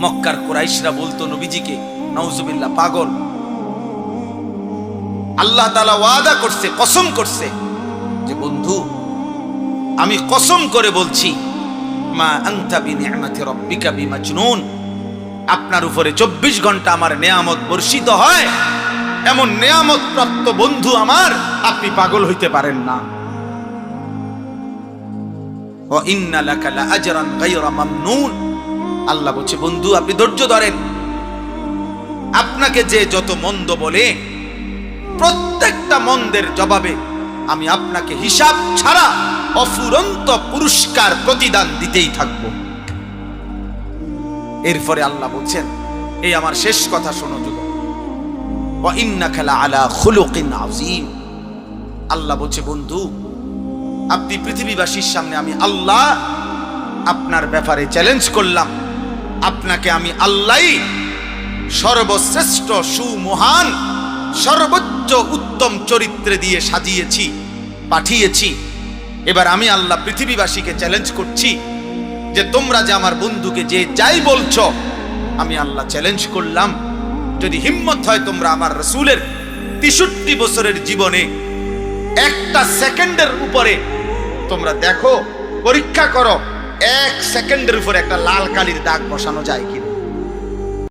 মক্কার কুরাইশরা বলতো নবীজিকে, নাউজুবিল্লাহ, পাগল। আল্লাহ তাআলা ওয়াদা করছে, কসম করছে যে বন্ধু আমি কসম করে বলছি, মা আনতা বিনিআমাতি রাব্বিকা বিমাজনুন, আপনার উপরে 24 ঘন্টা আমার নেয়ামত বর্ষিত হয়, এমন নেয়ামত প্রাপ্ত বন্ধু আমার, আপনি পাগল হইতে পারেন না। ওয়া ইন্না লাকা লাআজরান গায়রা মামনুন, আল্লাহ বলছে বন্ধু আপনি ধৈর্য ধরেন, আপনাকে যে যত মন্দ বলে প্রত্যেকটা মন্দের জবাবে আমি আপনাকে হিসাব ছাড়া অফুরন্ত পুরস্কার প্রতিদান দিতেই থাকব। এরপরে আল্লাহ বলছেন, এই আমার শেষ কথা শোনো যুবক, ওয়া ইন্নাকা লাআলা খুলুকিন আযীম, আল্লাহ বলছে বন্ধু আপনি পৃথিবীবাসীর সামনে আমি আল্লাহ আপনার ব্যাপারে চ্যালেঞ্জ করলাম, আপনাকে আমি আল্লাহই সর্বশ্রেষ্ঠ সুমহান সর্বোচ্চ উত্তম চরিত্রে দিয়ে সাজিয়েছি, পাঠিয়েছি। এবার আমি আল্লাহ পৃথিবীবাসীকে চ্যালেঞ্জ করছি যে তোমরা যে আমার বন্ধুকে যে যাই বলছো, আমি আল্লাহ চ্যালেঞ্জ করলাম, যদি হিম্মত হয় তোমরা আমার রাসূলের 63 বছরের জীবনে একটা সেকেন্ডের উপরে তোমরা দেখো, পরীক্ষা করো, 1 সেকেন্ডের উপরে একটা লাল কালির দাগ বসানো যায় কিনা।